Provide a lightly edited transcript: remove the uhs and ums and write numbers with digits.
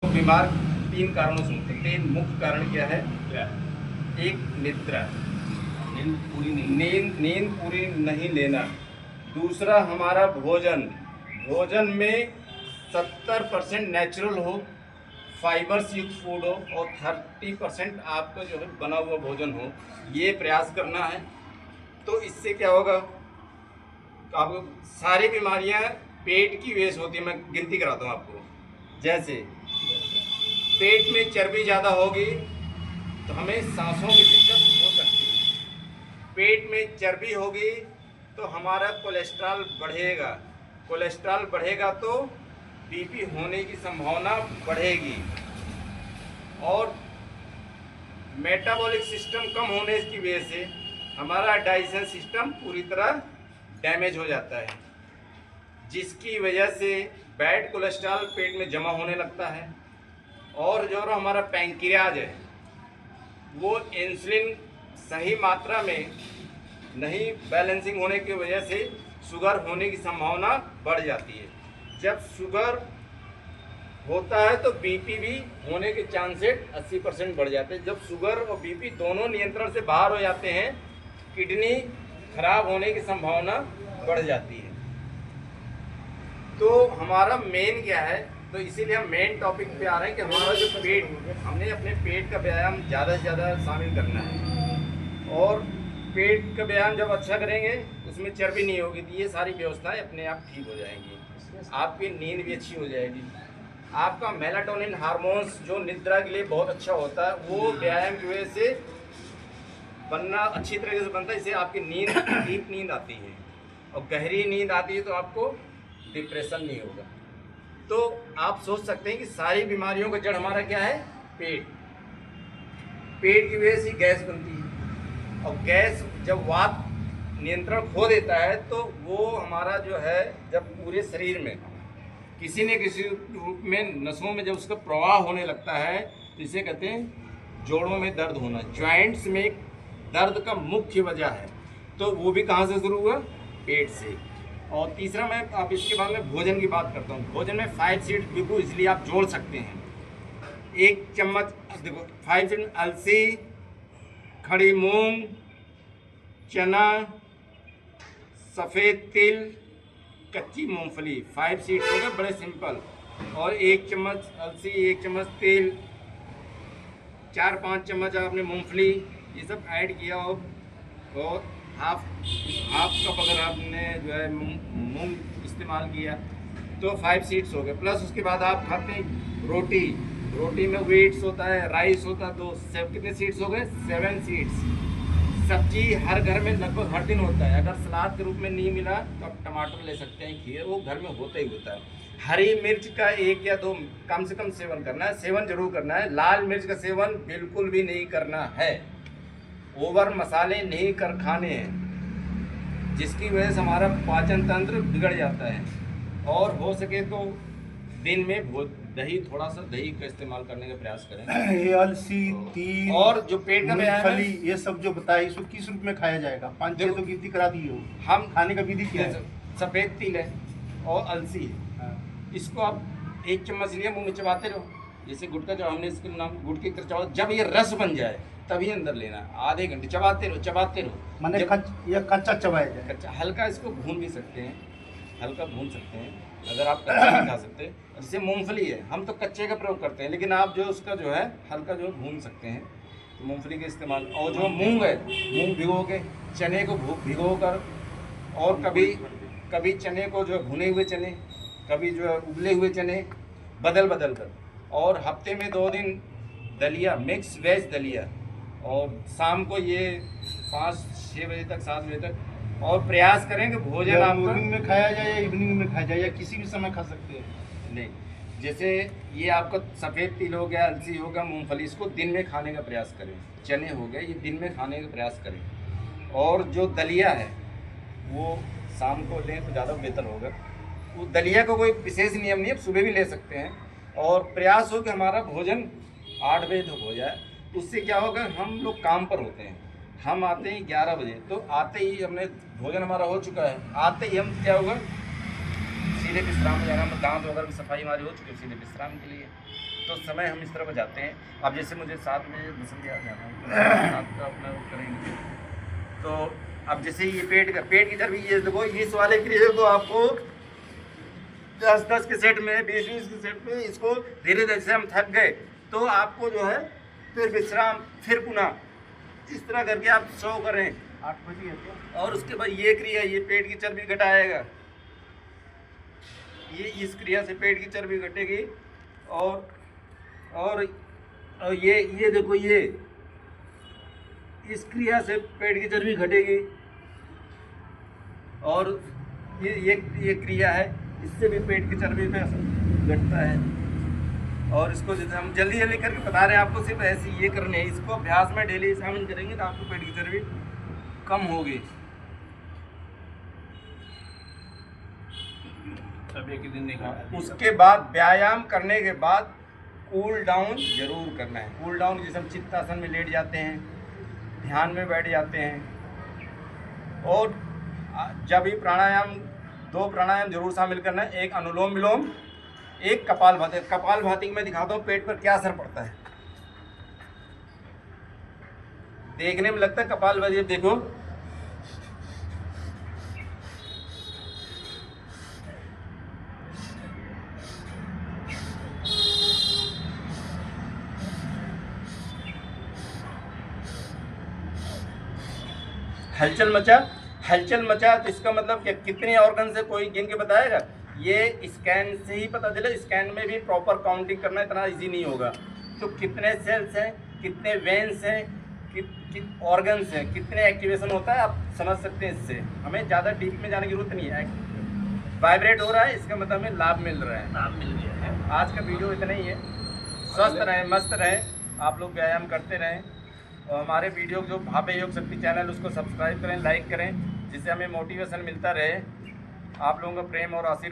बीमार तीन कारणों से होते हैं। तीन मुख्य कारण क्या है? एक निद्रा, नींद पूरी नहीं लेना। दूसरा हमारा भोजन, भोजन में 70% नेचुरल हो, फाइबर्स युक्त फूड हो और 30% आपका जो है बना हुआ भोजन हो, ये प्रयास करना है। तो इससे क्या होगा, आपको सारी बीमारियां पेट की वजह से होती है। मैं गिनती कराता हूँ आपको। जैसे पेट में चर्बी ज़्यादा होगी तो हमें सांसों की दिक्कत हो सकती है। पेट में चर्बी होगी तो हमारा कोलेस्ट्रॉल बढ़ेगा, कोलेस्ट्रॉल बढ़ेगा तो बीपी होने की संभावना बढ़ेगी और मेटाबॉलिक सिस्टम कम होने की वजह से हमारा डाइजेशन सिस्टम पूरी तरह डैमेज हो जाता है, जिसकी वजह से बैड कोलेस्ट्रॉल पेट में जमा होने लगता है। और जो हमारा पैंक्रियाज है वो इंसुलिन सही मात्रा में नहीं बैलेंसिंग होने की वजह से शुगर होने की संभावना बढ़ जाती है। जब शुगर होता है तो बीपी भी होने के चांसेस 80% बढ़ जाते हैं। जब शुगर और बीपी दोनों नियंत्रण से बाहर हो जाते हैं, किडनी खराब होने की संभावना बढ़ जाती है। तो हमारा मेन क्या है, तो इसीलिए हम मेन टॉपिक पे आ रहे हैं कि हमारा जो पेट, हमने अपने पेट का व्यायाम ज़्यादा से ज़्यादा शामिल करना है। और पेट का व्यायाम जब अच्छा करेंगे उसमें चर्बी नहीं होगी तो ये सारी व्यवस्थाएं अपने आप ठीक हो जाएंगी, आपकी नींद भी अच्छी हो जाएगी। आपका मेलाटोनिन हार्मोन्स जो निद्रा के लिए बहुत अच्छा होता है वो व्यायाम की वजह से बनना अच्छी तरीके से बनता है। इससे आपकी नींद डीप नींद आती है और गहरी नींद आती है तो आपको डिप्रेशन नहीं होगा। तो आप सोच सकते हैं कि सारी बीमारियों का जड़ हमारा क्या है? पेट। पेट की वजह से गैस बनती है और गैस जब वात नियंत्रण खो देता है तो वो हमारा जो है जब पूरे शरीर में किसी न किसी रूप में नसों में जब उसका प्रवाह होने लगता है तो इसे कहते हैं जोड़ों में दर्द होना। जॉइंट्स में दर्द का मुख्य वजह है, तो वो भी कहाँ से शुरू हुआ? पेट से। और तीसरा मैं अब इसके बाद में भोजन की बात करता हूँ। भोजन में 5 सीड बिल्कुल इसलिए आप जोड़ सकते हैं। 1 चम्मच देखो 5 सीड अलसी, खड़ी मूंग, चना, सफ़ेद तिल, कच्ची मूंगफली, 5 सीड हो गए, बड़े सिंपल। और 1 चम्मच अलसी, 1 चम्मच तिल, 4-5 चम्मच आपने मूंगफली, ये सब ऐड किया और हाफ कप अगर आपने जो है मूंग इस्तेमाल किया तो 5 सीड्स हो गए। प्लस उसके बाद आप खाते हैं रोटी, रोटी में व्हीट्स होता है, राइस होता है, तो कितने सीड्स हो गए? 7 सीड्स। सब्जी हर घर में लगभग हर दिन होता है। अगर सलाद के रूप में नहीं मिला तो आप टमाटर ले सकते हैं, खीर, वो घर में होता ही होता है। हरी मिर्च का 1 या 2 कम से कम सेवन करना है, सेवन जरूर करना है। लाल मिर्च का सेवन बिल्कुल भी नहीं करना है। ओवर मसाले नहीं कर खाने हैं, जिसकी वजह से हमारा पाचन तंत्र बिगड़ जाता है। और हो सके तो दिन में दही, थोड़ा सा दही का इस्तेमाल करने का प्रयास करें। ये अलसी, तिल और जो पेट का व्यायाम है, मूंगफली, ये सब जो बताया इसको किस रूप में खाया जाएगा? 5-6 तो गिनती करा दी हो। हम खाने का विधि क्या है? सफ़ेद तिल है और अलसी है। हाँ। इसको आप 1 चम्मच लिए मुंह में चबाते रहो, जैसे गुटका जो हमने इसके नाम गुटके की तरह चबाओ। जब ये रस बन जाए तभी अंदर लेना, आधे घंटे चबाते रहो चबाते रहो। मैंने ये कच्चा चबाया जाए? कच्चा, हल्का इसको भून भी सकते हैं, हल्का भून सकते हैं अगर आप कच्चा नहीं खा सकते। जैसे मूंगफली है, हम तो कच्चे का प्रयोग करते हैं, लेकिन आप जो उसका जो है हल्का जो भून सकते हैं, तो मूंगफली का इस्तेमाल। और जो मूंग है, मूंग भिगो के, चने को भिगो कर, और कभी चने को जो है भुने हुए चने, कभी जो है उबले हुए चने, बदल कर। और हफ्ते में 2 दिन दलिया, मिक्स वेज दलिया। और शाम को ये 5-6 बजे तक, 7 बजे तक। और प्रयास करें कि भोजन आपका मॉर्निंग में खाया जाए या इवनिंग में खाया जाए या किसी भी समय खा सकते हैं? नहीं, जैसे ये आपका सफ़ेद तिल हो गया, अलसी हो गया, मूंगफली, इसको दिन में खाने का प्रयास करें। चने हो गए, ये दिन में खाने का प्रयास करें। और जो दलिया है वो शाम को लें तो ज़्यादा बेहतर होगा। वो दलिया का कोई विशेष नियम नहीं है, सुबह भी ले सकते हैं। और प्रयास हो कि हमारा भोजन 8 बजे तक हो जाए। उससे क्या होगा, हम लोग काम पर होते हैं, हम आते हैं 11 बजे, तो आते ही हमने भोजन हमारा हो चुका है, आते ही हम क्या होगा, सीधे विश्राम में जाना। दांत वगैरह की सफाई हमारी हो चुकी है, सीधे विश्राम के लिए। तो समय हम इस तरह को जाते हैं। अब जैसे मुझे 7 बजे बसंत विहार जाना है, तो 7 का अपना वो करेंगे। तो अब जैसे ये पेट की चर्बी, ये देखो इस वाले क्रिया को आपको 10-10 के सेट में, 20-20 के सेट में, इसको धीरे धीरे से हम थक गए तो आपको जो है फिर विश्राम, फिर पुनः इस तरह करके आप 100 करें 8 बजे है क्या? और उसके बाद ये क्रिया, ये पेट की चर्बी घटाएगा। ये इस क्रिया से पेट की चर्बी घटेगी और ये देखो, ये इस क्रिया से पेट की चर्बी घटेगी और ये क्रिया है, इससे भी पेट की चर्बी में घटता है। और इसको जैसे हम जल्दी जल्दी करके बता रहे हैं आपको, सिर्फ ऐसे ये करने है। इसको अभ्यास में डेली शामिल करेंगे तो आपको पेट की चर्बी कम होगी। सब एक ही दिन निकाल। उसके बाद व्यायाम करने के बाद कूल डाउन जरूर करना है। कूल डाउन जैसे हम चित्तासन में लेट जाते हैं, ध्यान में बैठ जाते हैं, और जब भी प्राणायाम, 2 प्राणायाम जरूर शामिल करना है। एक अनुलोम विलोम, एक कपालभाति। कपालभाति में दिखाता हूँ पेट पर क्या असर पड़ता है। देखने में लगता है कपालभाति, देखो हलचल मचा तो इसका मतलब क्या, कितने ऑर्गन से कोई गिन के बताएगा? ये स्कैन से ही पता चले। स्कैन में भी प्रॉपर काउंटिंग करना इतना इजी नहीं होगा। तो कितने सेल्स हैं, कितने वेन्स हैं, ऑर्गन्स हैं, कितने एक्टिवेशन होता है, आप समझ सकते हैं। इससे हमें ज़्यादा डीप में जाने की जरूरत नहीं है। वाइब्रेट हो रहा है, इसका मतलब हमें लाभ मिल रहा है। नाम मिल गया है। आज का वीडियो इतना ही है। स्वस्थ रहें, मस्त रहें, आप लोग व्यायाम करते रहें और हमारे वीडियो जो भाभे योग शक्ति चैनल, उसको सब्सक्राइब करें, लाइक करें, जिससे हमें मोटिवेशन मिलता रहे। आप लोगों का प्रेम और आशीर्वाद